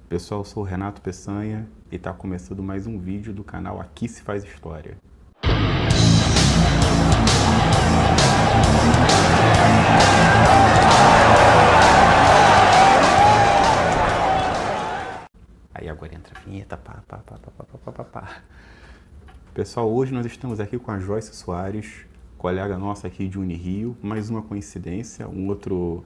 Pessoal, eu sou o Renato Peçanha e está começando mais um vídeo do canal Aqui Se Faz História. Aí agora entra a vinheta, pá. Pessoal, hoje nós estamos aqui com a Joyce Soares, colega nossa aqui de Unirio, mais uma coincidência, um outro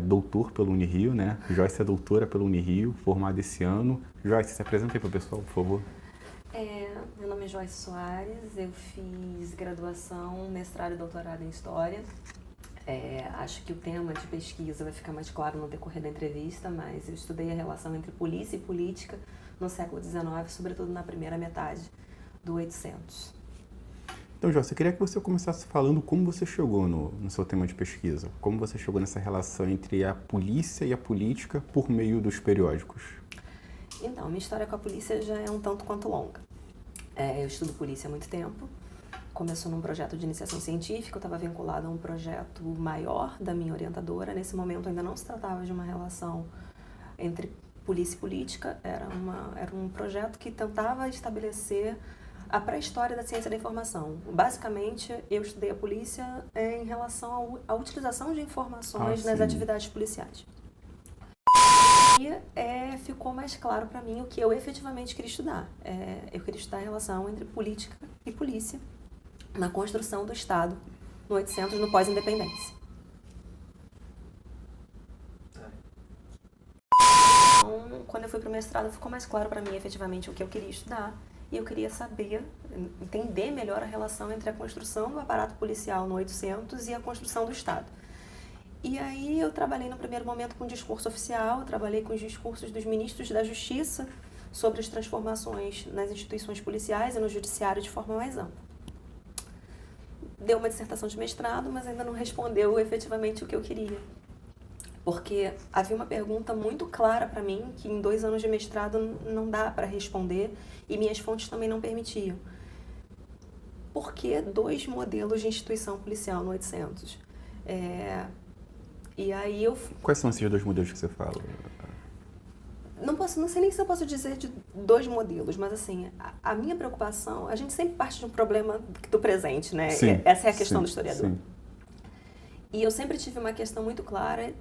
doutor pelo Unirio, né? Joyce é doutora pelo Unirio, formada esse ano. Joyce, se apresenta aí para o pessoal, por favor. Meu nome é Joyce Soares, eu fiz graduação, mestrado e doutorado em História. Acho que o tema de pesquisa vai ficar mais claro no decorrer da entrevista, mas eu estudei a relação entre polícia e política no século XIX, sobretudo na primeira metade do 800. Então, Joyce, eu queria que você começasse falando como você chegou no seu tema de pesquisa, como você chegou nessa relação entre a polícia e a política por meio dos periódicos. Então, minha história com a polícia já é um tanto quanto longa. Eu estudo polícia há muito tempo. Começou num projeto de iniciação científica, eu estava vinculada a um projeto maior da minha orientadora. Nesse momento ainda não se tratava de uma relação entre polícia e política, era um projeto que tentava estabelecer a pré-história da ciência da informação. Basicamente, eu estudei a polícia em relação à utilização de informações nas atividades policiais. E ficou mais claro para mim o que eu efetivamente queria estudar. Eu queria estudar a relação entre política e polícia na construção do Estado no 800, no pós-independência. Então, quando eu fui para o mestrado, ficou mais claro para mim efetivamente o que eu queria estudar. E eu queria saber, entender melhor a relação entre a construção do aparato policial no 800 e a construção do Estado. E aí eu trabalhei no primeiro momento com o discurso oficial, trabalhei com os discursos dos ministros da Justiça sobre as transformações nas instituições policiais e no judiciário de forma mais ampla. Deu uma dissertação de mestrado, mas ainda não respondeu efetivamente o que eu queria. Porque havia uma pergunta muito clara para mim, que em 2 anos de mestrado não dá para responder, e minhas fontes também não permitiam. Por que 2 modelos de instituição policial no 800? E aí Quais são esses 2 modelos que você fala? Não sei nem se eu posso dizer de 2 modelos, mas assim, a minha preocupação, a gente sempre parte de um problema do presente, né? Sim, essa é a questão do historiador. Sim. E eu sempre tive uma questão muito clara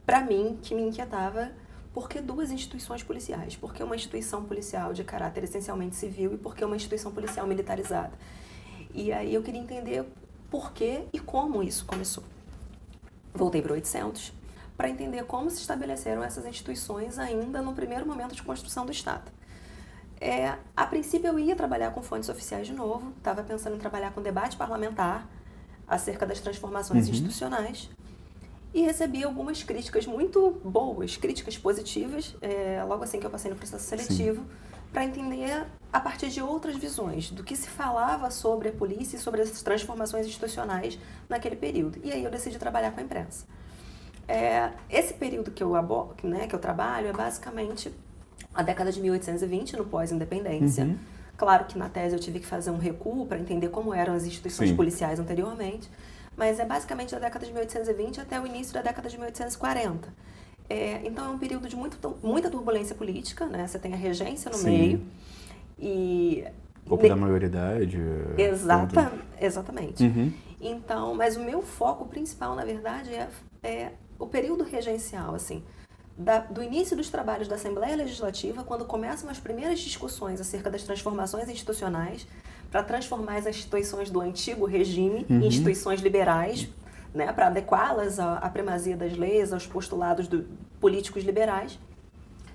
para mim, que me inquietava, por que 2 instituições policiais? Por que uma instituição policial de caráter essencialmente civil e por que uma instituição policial militarizada? E aí eu queria entender por que e como isso começou. Voltei para o 800 para entender como se estabeleceram essas instituições ainda no primeiro momento de construção do Estado. A princípio eu ia trabalhar com fontes oficiais de novo, estava pensando em trabalhar com debate parlamentar acerca das transformações institucionais, e recebi algumas críticas muito boas, críticas positivas, logo assim que eu passei no processo seletivo, para entender a partir de outras visões, do que se falava sobre a polícia e sobre as transformações institucionais naquele período. E aí eu decidi trabalhar com a imprensa. Esse período que eu trabalho é basicamente a década de 1820, no pós-independência. Claro que na tese eu tive que fazer um recuo para entender como eram as instituições policiais anteriormente, mas é basicamente da década de 1820 até o início da década de 1840. Então é um período de muita turbulência política, né? Você tem a regência no meio e... Golpe da maioridade. Exatamente. Então, mas o meu foco principal, na verdade, é o período regencial, assim, do início dos trabalhos da Assembleia Legislativa, quando começam as primeiras discussões acerca das transformações institucionais, para transformar as instituições do antigo regime em instituições liberais, né, para adequá-las à primazia das leis, aos postulados políticos liberais.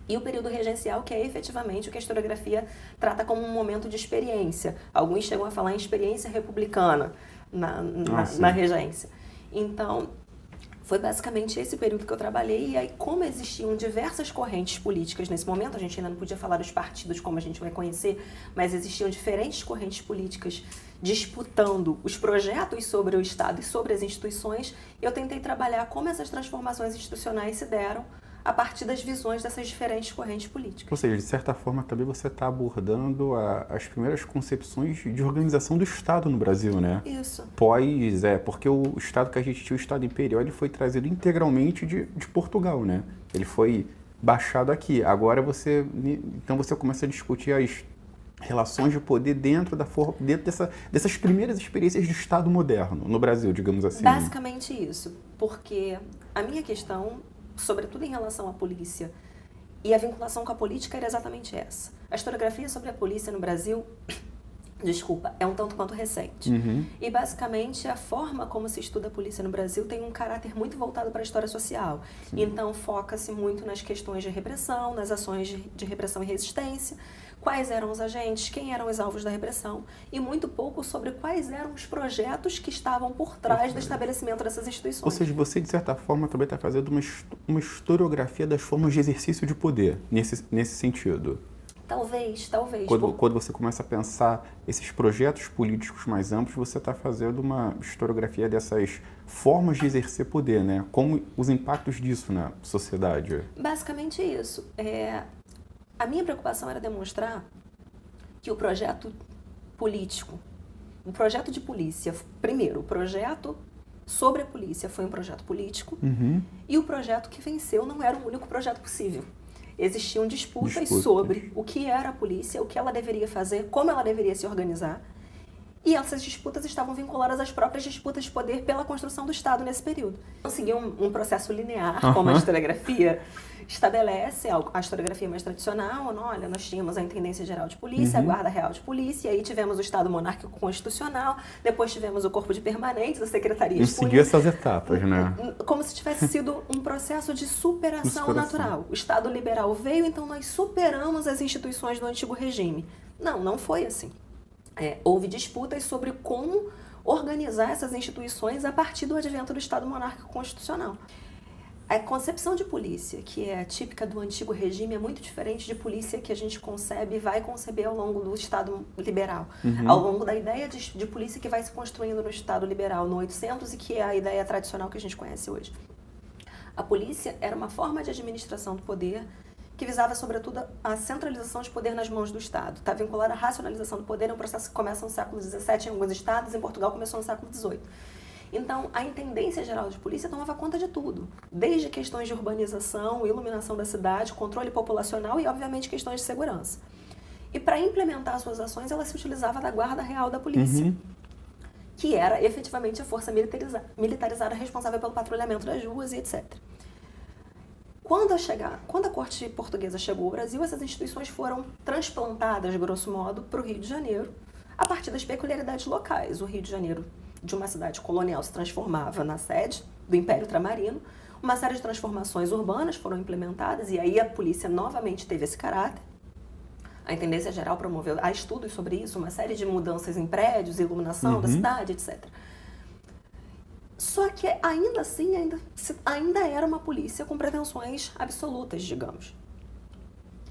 E o período regencial, que é efetivamente o que a historiografia trata como um momento de experiência. Alguns chegam a falar em experiência republicana na regência. Então, foi basicamente esse período que eu trabalhei, e aí como existiam diversas correntes políticas nesse momento, a gente ainda não podia falar dos partidos como a gente vai conhecer, mas existiam diferentes correntes políticas disputando os projetos sobre o Estado e sobre as instituições, eu tentei trabalhar como essas transformações institucionais se deram a partir das visões dessas diferentes correntes políticas. Ou seja, de certa forma também você está abordando as primeiras concepções de organização do Estado no Brasil, né? Isso. Porque o Estado que a gente tinha, o Estado Imperial, ele foi trazido integralmente de Portugal, né? Ele foi baixado aqui. Agora então você começa a discutir as relações de poder dentro dessas primeiras experiências de Estado moderno no Brasil, digamos assim. Basicamente isso, porque a minha questão, sobretudo em relação à polícia e a vinculação com a política, era exatamente essa. A historiografia sobre a polícia no Brasil, desculpa, é um tanto quanto recente. E basicamente a forma como se estuda a polícia no Brasil tem um caráter muito voltado para a história social. Sim. Então foca-se muito nas questões de repressão, nas ações de repressão e resistência, quais eram os agentes, quem eram os alvos da repressão, e muito pouco sobre quais eram os projetos que estavam por trás do estabelecimento dessas instituições. Ou seja, você, de certa forma, também está fazendo uma historiografia das formas de exercício de poder, nesse sentido. Talvez. Quando você começa a pensar esses projetos políticos mais amplos, você está fazendo uma historiografia dessas formas de exercer poder, né? Como os impactos disso na sociedade. Basicamente isso. A minha preocupação era demonstrar que o projeto político, o projeto de polícia, primeiro, o projeto sobre a polícia foi um projeto político, e o projeto que venceu não era o único projeto possível. Existiam disputas sobre o que era a polícia, o que ela deveria fazer, como ela deveria se organizar, e essas disputas estavam vinculadas às próprias disputas de poder pela construção do Estado nesse período. Não seguia um processo linear, como a historiografia estabelece, a historiografia mais tradicional. Olha, nós tínhamos a Intendência Geral de Polícia, a Guarda Real de Polícia, e aí tivemos o Estado Monárquico Constitucional, depois tivemos o Corpo de Permanentes, a Secretaria de Polícia. Seguir essas etapas, né? Como se tivesse sido um processo de superação natural. O Estado liberal veio, então nós superamos as instituições do antigo regime. Não foi assim. Houve disputas sobre como organizar essas instituições a partir do advento do Estado Monárquico Constitucional. A concepção de polícia, que é típica do antigo regime, é muito diferente de polícia que a gente concebe e vai conceber ao longo do Estado liberal. Ao longo da ideia de polícia que vai se construindo no Estado liberal, no 800, e que é a ideia tradicional que a gente conhece hoje. A polícia era uma forma de administração do poder que visava, sobretudo, a centralização de poder nas mãos do Estado. Está vinculada à racionalização do poder, é um processo que começa no século XVII em alguns estados, em Portugal começou no século XVIII. Então, a Intendência Geral de Polícia tomava conta de tudo, desde questões de urbanização, iluminação da cidade, controle populacional e, obviamente, questões de segurança. E para implementar suas ações, ela se utilizava da Guarda Real da Polícia, que era efetivamente a força militarizada responsável pelo patrulhamento das ruas e etc. Quando a corte portuguesa chegou ao Brasil, essas instituições foram transplantadas, grosso modo, para o Rio de Janeiro, a partir das peculiaridades locais. O Rio de Janeiro, de uma cidade colonial, se transformava na sede do Império Ultramarino. Uma série de transformações urbanas foram implementadas e aí a polícia novamente teve esse caráter. A Intendência Geral promoveu estudos sobre isso, uma série de mudanças em prédios, iluminação da cidade, etc. Só que ainda assim, ainda era uma polícia com pretensões absolutas, digamos,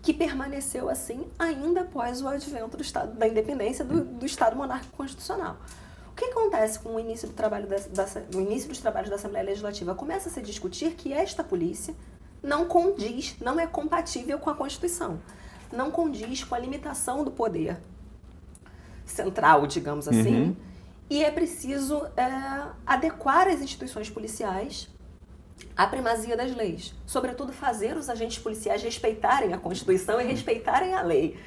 que permaneceu assim ainda após o advento da independência do Estado Monárquico Constitucional. O que acontece com o início do trabalho dos trabalhos da Assembleia Legislativa? Começa a se discutir que esta polícia não condiz, não é compatível com a Constituição, não condiz com a limitação do poder central, digamos assim, e é preciso adequar as instituições policiais à primazia das leis, sobretudo fazer os agentes policiais respeitarem a Constituição e respeitarem a lei.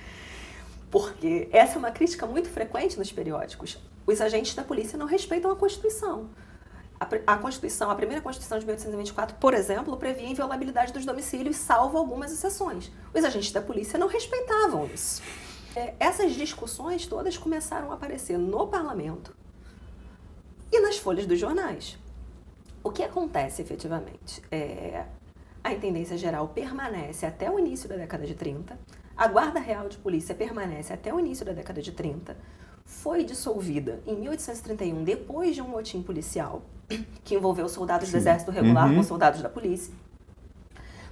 Porque essa é uma crítica muito frequente nos periódicos. Os agentes da polícia não respeitam a Constituição. A Constituição, a primeira Constituição de 1824, por exemplo, previa a inviolabilidade dos domicílios, salvo algumas exceções. Os agentes da polícia não respeitavam isso. Essas discussões todas começaram a aparecer no parlamento e nas folhas dos jornais. O que acontece efetivamente? A Intendência Geral permanece até o início da década de 30, a Guarda Real de Polícia permanece até o início da década de 30, foi dissolvida em 1831 depois de um motim policial que envolveu soldados do Exército Regular com soldados da polícia.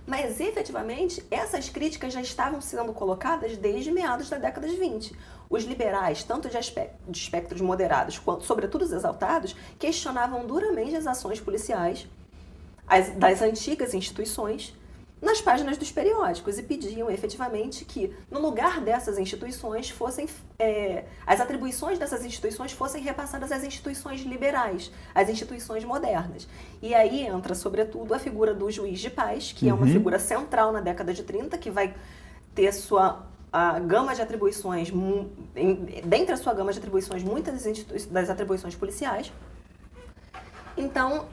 Mas, efetivamente, essas críticas já estavam sendo colocadas desde meados da década de 20. Os liberais, tanto de espectros moderados quanto, sobretudo, os exaltados, questionavam duramente as ações policiais das antigas instituições nas páginas dos periódicos e pediam efetivamente que, no lugar dessas instituições, as atribuições dessas instituições fossem repassadas às instituições liberais, às instituições modernas. E aí entra, sobretudo, a figura do juiz de paz, que é uma figura central na década de 30, que vai ter a gama de atribuições, dentre a sua gama de atribuições, muitas das atribuições policiais. Então,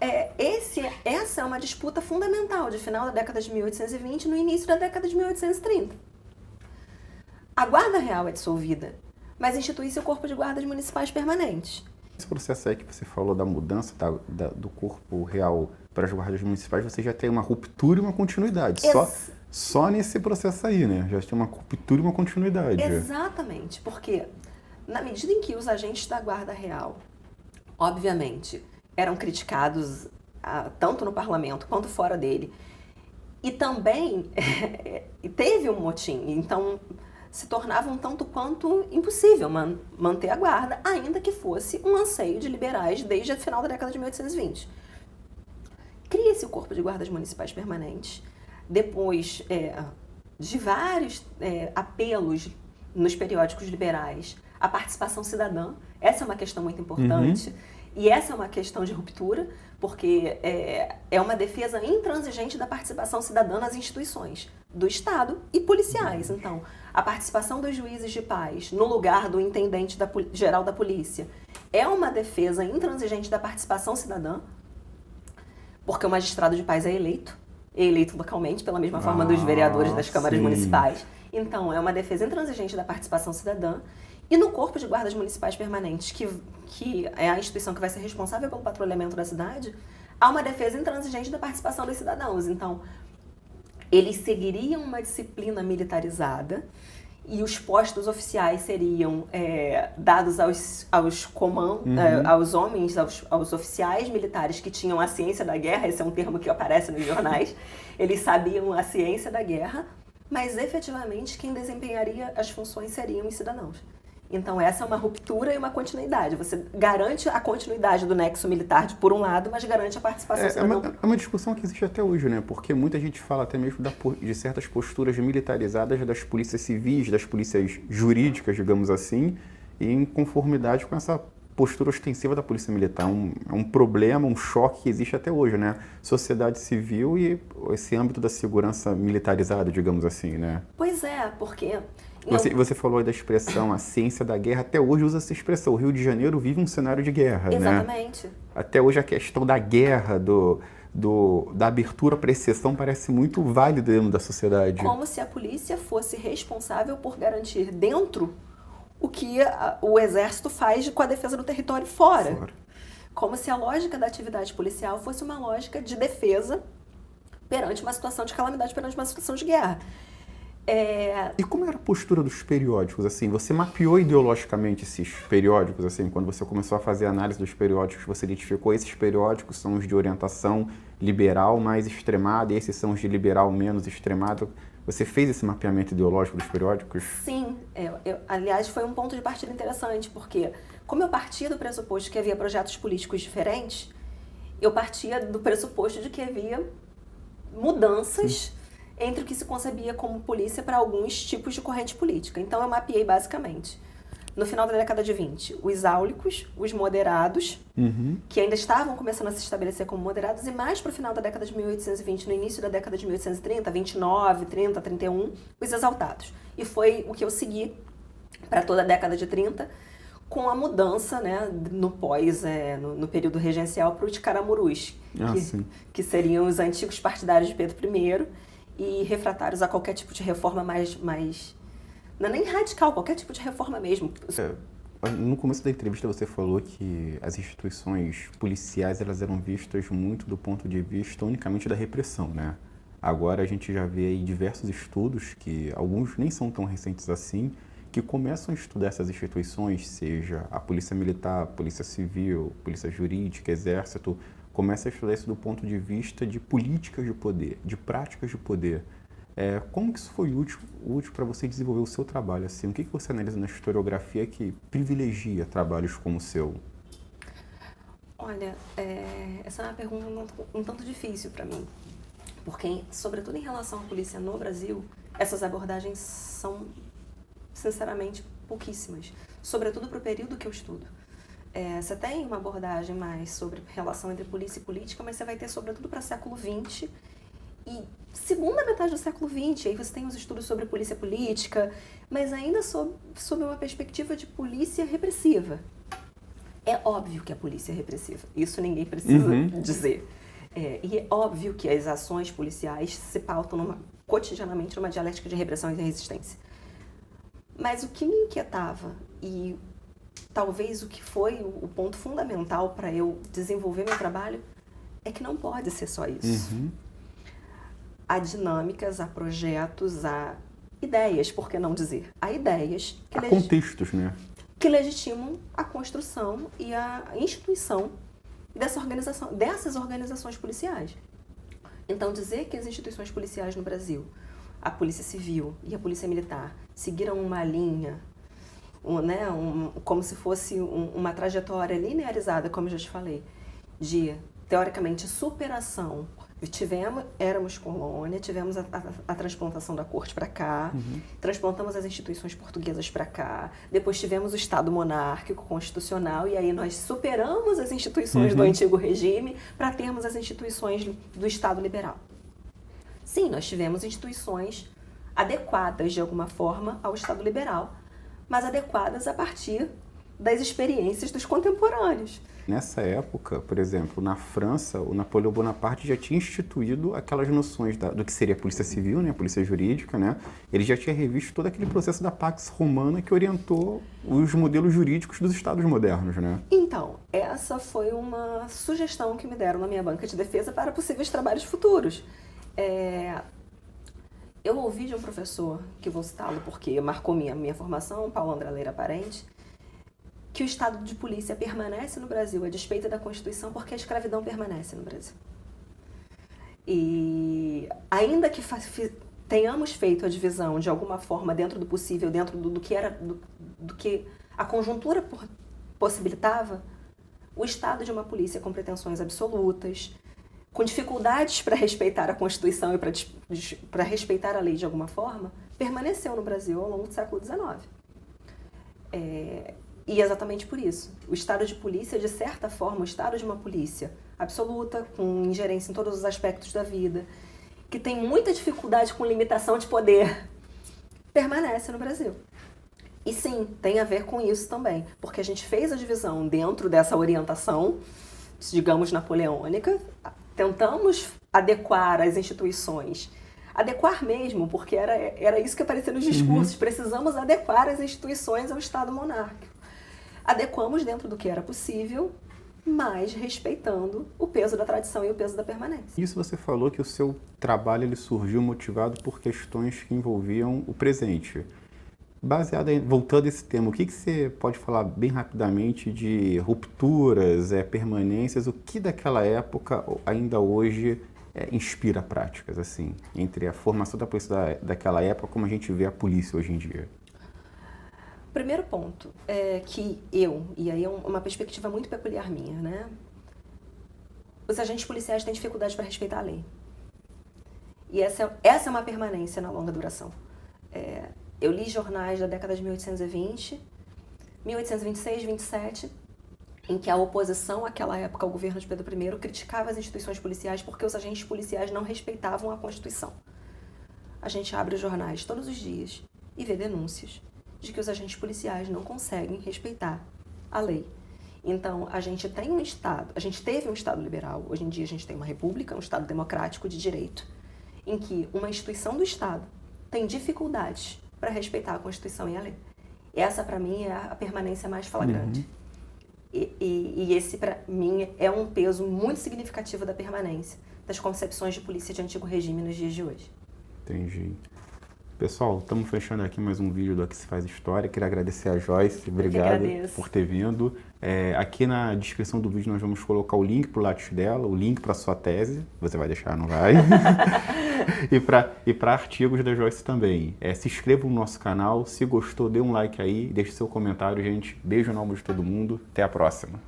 essa é uma disputa fundamental de final da década de 1820 e no início da década de 1830. A Guarda Real é dissolvida, mas institui-se o Corpo de Guardas Municipais Permanentes. Esse processo aí que você falou da mudança do Corpo Real para as Guardas Municipais, você já tem uma ruptura e uma continuidade. Só nesse processo aí, né? Já tem uma ruptura e uma continuidade. Exatamente, porque na medida em que os agentes da Guarda Real, obviamente, eram criticados tanto no parlamento quanto fora dele, e também teve um motim, então se tornava um tanto quanto impossível manter a guarda, ainda que fosse um anseio de liberais desde o final da década de 1820. Cria-se o Corpo de Guardas Municipais Permanentes, depois de vários apelos nos periódicos liberais à participação cidadã. Essa é uma questão muito importante. E essa é uma questão de ruptura, porque é uma defesa intransigente da participação cidadã nas instituições do Estado e policiais. Então, a participação dos juízes de paz no lugar do intendente geral da polícia é uma defesa intransigente da participação cidadã, porque o magistrado de paz é eleito localmente, pela mesma forma dos vereadores das câmaras municipais. Então, é uma defesa intransigente da participação cidadã. E no Corpo de Guardas Municipais Permanentes, que é a instituição que vai ser responsável pelo patrulhamento da cidade, há uma defesa intransigente da participação dos cidadãos. Então, eles seguiriam uma disciplina militarizada e os postos oficiais seriam dados aos comandos, aos homens, aos oficiais militares que tinham a ciência da guerra. Esse é um termo que aparece nos jornais. Eles sabiam a ciência da guerra, mas efetivamente quem desempenharia as funções seriam os cidadãos. Então, essa é uma ruptura e uma continuidade. Você garante a continuidade do nexo militar por um lado, mas garante a participação cidadã. É uma discussão que existe até hoje, né? Porque muita gente fala até mesmo de certas posturas militarizadas das polícias civis, das polícias jurídicas, digamos assim, em conformidade com essa postura ostensiva da polícia militar. É um problema, um choque que existe até hoje, né? Sociedade civil e esse âmbito da segurança militarizada, digamos assim, né? Pois é, porque... Você falou aí da expressão, a ciência da guerra, até hoje usa essa expressão. O Rio de Janeiro vive um cenário de guerra, Exatamente. Né? Até hoje a questão da guerra, da abertura para exceção parece muito válida dentro da sociedade. Como se a polícia fosse responsável por garantir dentro o que o exército faz com a defesa do território fora. Como se a lógica da atividade policial fosse uma lógica de defesa perante uma situação de calamidade, perante uma situação de guerra. E como era a postura dos periódicos? Assim, você mapeou ideologicamente esses periódicos? Assim, quando você começou a fazer a análise dos periódicos, você identificou esses periódicos são os de orientação liberal mais extremada e esses são os de liberal menos extremado? Você fez esse mapeamento ideológico dos periódicos? Sim. Aliás, foi um ponto de partida interessante, porque como eu partia do pressuposto que havia projetos políticos diferentes, eu partia do pressuposto de que havia mudanças entre o que se concebia como polícia para alguns tipos de corrente política. Então, eu mapeei basicamente, no final da década de 20, os áulicos, os moderados, que ainda estavam começando a se estabelecer como moderados, e mais para o final da década de 1820, no início da década de 1830, 29, 30, 31, os exaltados. E foi o que eu segui para toda a década de 30, com a mudança, né, no período regencial para os caramurus, que seriam os antigos partidários de Pedro I, e refratários a qualquer tipo de reforma mais não é nem radical, qualquer tipo de reforma mesmo. No começo da entrevista você falou que as instituições policiais elas eram vistas muito do ponto de vista unicamente da repressão, né? Agora a gente já vê aí diversos estudos, que alguns nem são tão recentes assim, que começam a estudar essas instituições, seja a polícia militar, a polícia civil, polícia jurídica, exército, começa a estudar isso do ponto de vista de políticas de poder, de práticas de poder. Como que isso foi útil para você desenvolver o seu trabalho? Assim, o que você analisa na historiografia que privilegia trabalhos como o seu? Olha, essa é uma pergunta um tanto difícil para mim, Porque, sobretudo em relação à polícia no Brasil, essas abordagens são, sinceramente, pouquíssimas. Sobretudo para o período que eu estudo. Você tem uma abordagem mais sobre relação entre polícia e política, mas você vai ter sobretudo para século XX e segunda metade do século XX. Aí você tem os estudos sobre polícia política, mas ainda sob uma perspectiva de polícia repressiva. É óbvio que a polícia é repressiva, isso ninguém precisa dizer. E é óbvio que as ações policiais se pautam cotidianamente numa dialética de repressão e resistência. Mas o que me inquietava e talvez o que foi o ponto fundamental para eu desenvolver meu trabalho é que não pode ser só isso. Há dinâmicas, há projetos, há ideias, por que não dizer? Há ideias que contextos, né? Que legitimam a construção e a instituição dessas organizações policiais. Então, dizer que as instituições policiais no Brasil, a Polícia Civil e a Polícia Militar, seguiram uma linha, como se fosse uma trajetória linearizada, como eu já te falei, de, teoricamente, superação. Éramos colônia, tivemos a transplantação da corte para cá, transplantamos as instituições portuguesas para cá, depois tivemos o Estado monárquico constitucional e aí nós superamos as instituições do antigo regime para termos as instituições do Estado liberal. Sim, nós tivemos instituições adequadas de alguma forma ao Estado liberal, mas adequadas a partir das experiências dos contemporâneos. Nessa época, por exemplo, na França, o Napoleão Bonaparte já tinha instituído aquelas noções do que seria a polícia civil, né, a polícia jurídica, né? Ele já tinha revisto todo aquele processo da Pax Romana que orientou os modelos jurídicos dos estados modernos, né? Então, essa foi uma sugestão que me deram na minha banca de defesa para possíveis trabalhos futuros. Eu ouvi de um professor, que vou citá-lo porque marcou minha formação, Paulo André Leira Parente, que o estado de polícia permanece no Brasil a despeito da Constituição porque a escravidão permanece no Brasil. E ainda que tenhamos feito a divisão de alguma forma dentro do possível, dentro do que a conjuntura possibilitava, o estado de uma polícia com pretensões absolutas, com dificuldades para respeitar a Constituição e para respeitar a lei de alguma forma, permaneceu no Brasil ao longo do século XIX. E exatamente por isso, o estado de polícia, de certa forma, o estado de uma polícia absoluta, com ingerência em todos os aspectos da vida, que tem muita dificuldade com limitação de poder, permanece no Brasil. E sim, tem a ver com isso também, porque a gente fez a divisão dentro dessa orientação, digamos, napoleônica, tentamos adequar as instituições, adequar mesmo, porque era isso que aparecia nos discursos, precisamos adequar as instituições ao Estado monárquico. Adequamos dentro do que era possível, mas respeitando o peso da tradição e o peso da permanência. Isso você falou que o seu trabalho ele surgiu motivado por questões que envolviam o presente. Voltando a esse tema, o que você pode falar bem rapidamente de rupturas, permanências, o que daquela época, ainda hoje, inspira práticas, assim, entre a formação da polícia daquela época, como a gente vê a polícia hoje em dia? O primeiro ponto é que e aí é uma perspectiva muito peculiar minha, né? Os agentes policiais têm dificuldade para respeitar a lei. E essa é uma permanência na longa duração. Eu li jornais da década de 1820, 1826, 27, em que a oposição àquela época ao governo de Pedro I criticava as instituições policiais porque os agentes policiais não respeitavam a Constituição. A gente abre os jornais todos os dias e vê denúncias de que os agentes policiais não conseguem respeitar a lei. Então, a gente teve um Estado liberal, hoje em dia a gente tem uma república, um Estado democrático de direito, em que uma instituição do Estado tem dificuldades para respeitar a Constituição e a lei. Essa, para mim, é a permanência mais flagrante. E esse, para mim, é um peso muito significativo da permanência das concepções de polícia de antigo regime nos dias de hoje. Entendi. Pessoal, estamos fechando aqui mais um vídeo do Aqui Se Faz História. Queria agradecer a Joyce, obrigado por ter vindo. Aqui na descrição do vídeo nós vamos colocar o link para o Lattes dela, o link para a sua tese, você vai deixar, não vai? e para artigos da Joyce também. Se inscreva no nosso canal, se gostou, dê um like aí, deixe seu comentário, gente. Beijo enorme de todo mundo, até a próxima.